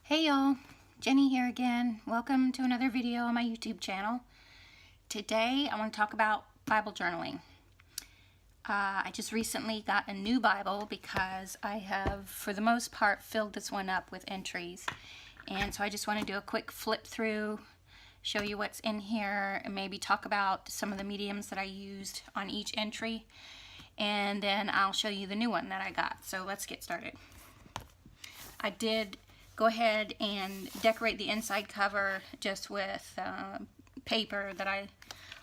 Hey y'all, Jenny here again. Welcome to another video on my YouTube channel. Today I want to talk about Bible journaling. I just recently got a new Bible because I have, for the most part, filled this one up with entries. And so I just want to do a quick flip through, show you what's in here, and maybe talk about some of the mediums that I used on each entry. And then I'll show you the new one that I got. So let's get started. I did go ahead and decorate the inside cover just with paper that I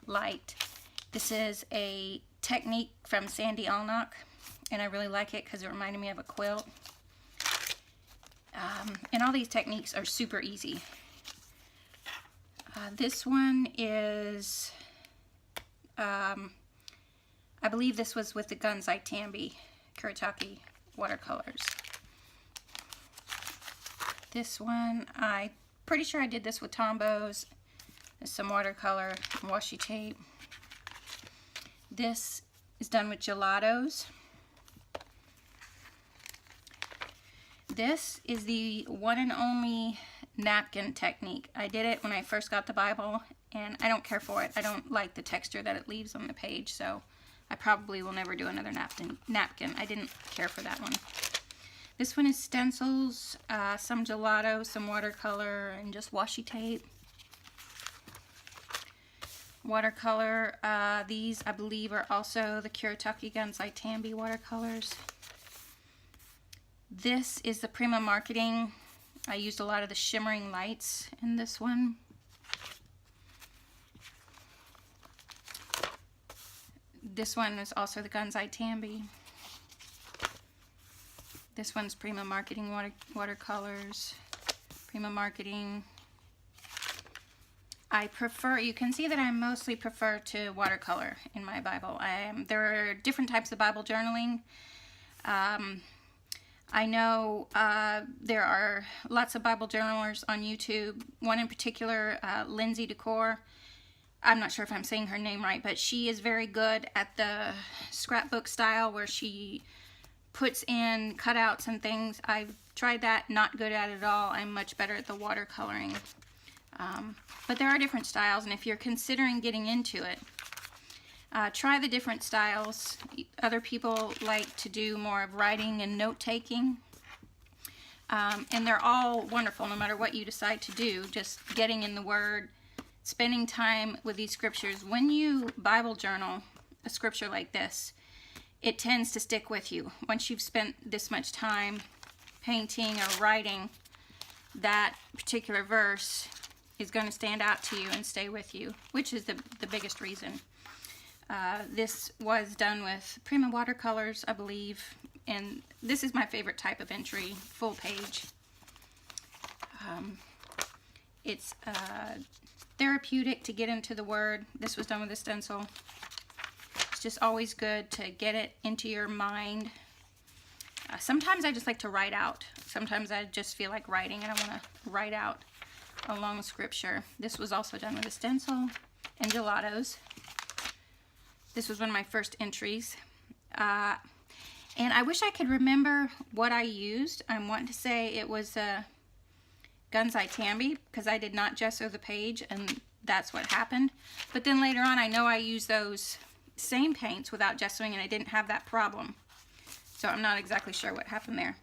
liked. This is a technique from Sandy Allnock, and I really like it because it reminded me of a quilt. And all these techniques are super easy. This one is, I believe this was with the Gunzai Tambi Kuretake watercolors. This one, I'm pretty sure I did this with Tombows. There's some watercolor, washi tape. This is done with Gelatos. This is the one and only napkin technique. I did it when I first got the Bible, and I don't care for it. I don't like the texture that it leaves on the page, so I probably will never do another napkin. I didn't care for that one. This one is stencils, some gelato, some watercolor, and just washi tape. Watercolor, these I believe are also the Kuretake Gunzai Tambi watercolors. This is the Prima Marketing. I used a lot of the shimmering lights in this one. This one is also the Gunzai Tambi. This one's Prima Marketing watercolors. Prima Marketing. I prefer, you can see that I mostly prefer to watercolor in my Bible. There are different types of Bible journaling. I know there are lots of Bible journalers on YouTube. One in particular, Lindsay Decor. I'm not sure if I'm saying her name right, but she is very good at the scrapbook style where she puts in cutouts and things. I've tried that, not good at it at all. I'm much better at the watercoloring. But there are different styles, and if you're considering getting into it, try the different styles. Other people like to do more of writing and note-taking. And they're all wonderful no matter what you decide to do. Just getting in the Word, spending time with these scriptures. When you Bible journal a scripture like this, it tends to stick with you. Once you've spent this much time painting or writing, that particular verse is going to stand out to you and stay with you, which is the biggest reason. This was done with Prima watercolors, I believe, and this is my favorite type of entry, full page. It's therapeutic to get into the Word. This was done with a stencil. Just always good to get it into your mind. Sometimes I just like to write out. Sometimes I just feel like writing and I want to write out a long scripture. This was also done with a stencil and gelatos. This was one of my first entries. And I wish I could remember what I used. I'm wanting to say it was a Gunzai Tambi because I did not gesso the page, and that's what happened. But then later on I know I used those same paints without gessoing and I didn't have that problem. So I'm not exactly sure what happened there.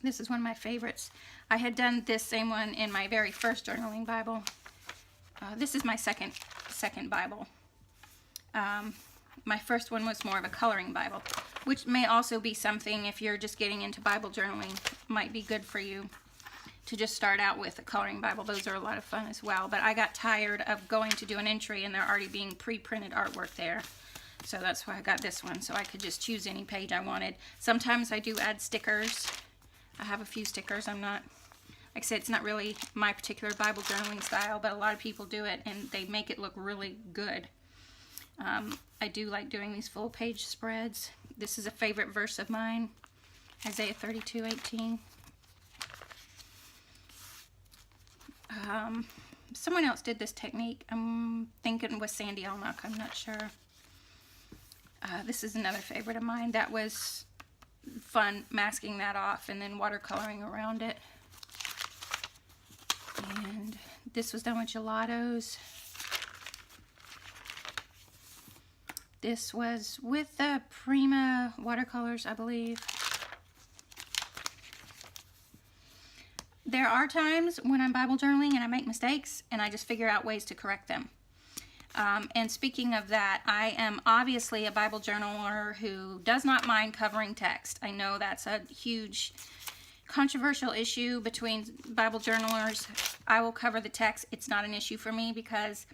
This is one of my favorites. I had done this same one in my very first journaling Bible. This is my second Bible. My first one was more of a coloring Bible, which may also be something, if you're just getting into Bible journaling, might be good for you to just start out with a coloring Bible. Those are a lot of fun as well. But I got tired of going to do an entry and there already being pre-printed artwork there. So that's why I got this one, so I could just choose any page I wanted. Sometimes I do add stickers. I have a few stickers. I'm not, like I said, it's not really my particular Bible journaling style, but a lot of people do it and they make it look really good. I do like doing these full page spreads. This is a favorite verse of mine, Isaiah 32:18. Someone else did this technique. I'm thinking with Sandy Allnock. I'm not sure. This is another favorite of mine. That was fun masking that off and then watercoloring around it. And this was done with gelatos. This was with the Prima watercolors, I believe. There are times when I'm Bible journaling and I make mistakes and I just figure out ways to correct them. And speaking of that, I am obviously a Bible journaler who does not mind covering text. I know that's a huge controversial issue between Bible journalers. I will cover the text. It's not an issue for me because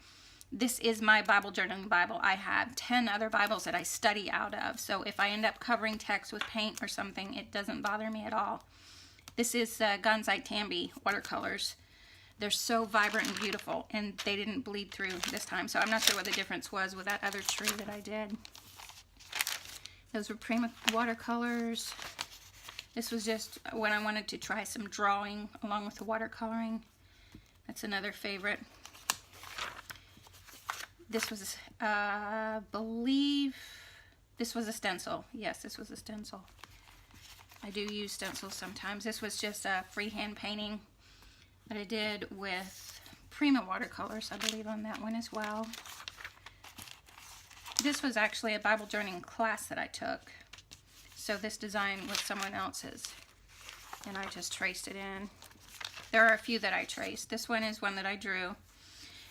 this is my Bible journaling Bible. I have 10 other Bibles that I study out of. So if I end up covering text with paint or something, it doesn't bother me at all. This is Gonzite Tambi watercolors. They're so vibrant and beautiful, and they didn't bleed through this time, so I'm not sure what the difference was with that other tree that I did. Those were Prima watercolors. This was just when I wanted to try some drawing along with the watercoloring. That's another favorite. This was, I believe, this was a stencil. Yes, this was a stencil. I do use stencils sometimes. This was just a freehand painting that I did with Prima watercolors, I believe, on that one as well. This was actually a Bible journaling class that I took. So this design was someone else's, and I just traced it in. There are a few that I traced. This one is one that I drew.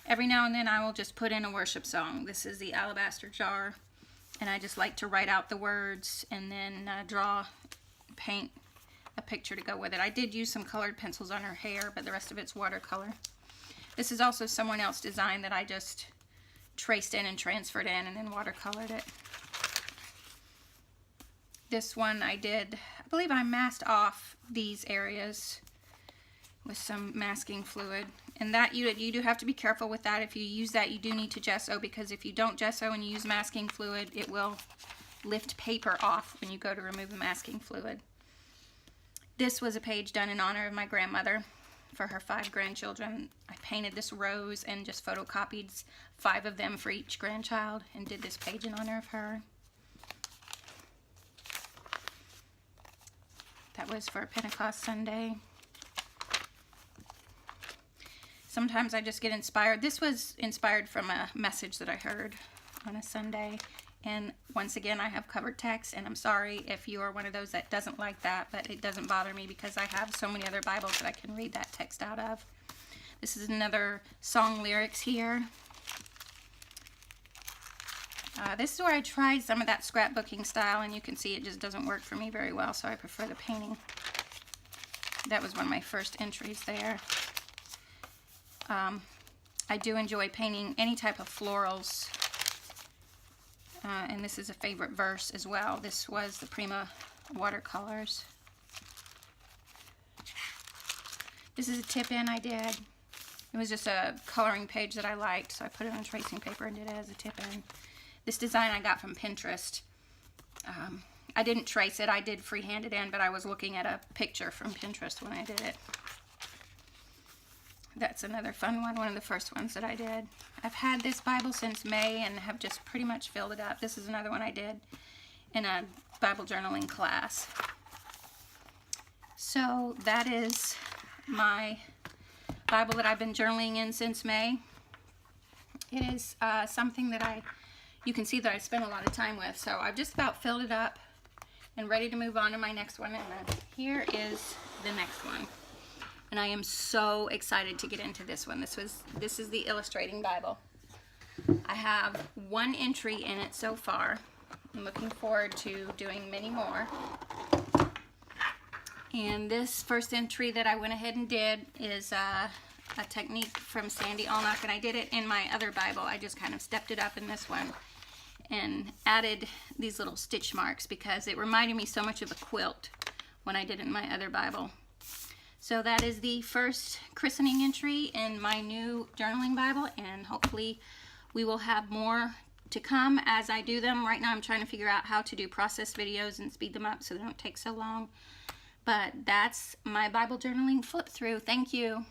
Every now and then I will just put in a worship song. This is the Alabaster Jar, and I just like to write out the words and then paint a picture to go with it. I did use some colored pencils on her hair, but the rest of it's watercolor. This is also someone else's design that I just traced in and transferred in and then watercolored it. This one I did, I believe I masked off these areas with some masking fluid. And that you do have to be careful with that. If you use that, you do need to gesso, because if you don't gesso and you use masking fluid, it will lift paper off when you go to remove the masking fluid. This was a page done in honor of my grandmother for her 5 grandchildren. I painted this rose and just photocopied 5 of them for each grandchild and did this page in honor of her. That was for Pentecost Sunday. Sometimes I just get inspired. This was inspired from a message that I heard on a Sunday. And once again, I have covered text, and I'm sorry if you are one of those that doesn't like that, but it doesn't bother me because I have so many other Bibles that I can read that text out of. This is another song lyrics here. This is where I tried some of that scrapbooking style, and you can see it just doesn't work for me very well, so I prefer the painting. That was one of my first entries there. I do enjoy painting any type of florals. And this is a favorite verse as well. This was the Prima watercolors. This is a tip-in I did. It was just a coloring page that I liked, so I put it on tracing paper and did it as a tip-in. This design I got from Pinterest. I didn't trace it. I did freehand it in, but I was looking at a picture from Pinterest when I did it. That's another fun one of the first ones that I did. I've had this Bible since May and have just pretty much filled it up. This is another one I did in a Bible journaling class. So that is my Bible that I've been journaling in since May. It is something that you can see that I spent a lot of time with. So I've just about filled it up and ready to move on to my next one. And here is the next one. And I am so excited to get into this one. This is the Illustrating Bible. I have 1 entry in it so far. I'm looking forward to doing many more. And this first entry that I went ahead and did is a technique from Sandy Allnock, and I did it in my other Bible. I just kind of stepped it up in this one and added these little stitch marks because it reminded me so much of a quilt when I did it in my other Bible. So that is the first christening entry in my new journaling Bible, and hopefully we will have more to come as I do them. Right now I'm trying to figure out how to do process videos and speed them up so they don't take so long. But that's my Bible journaling flip through. Thank you.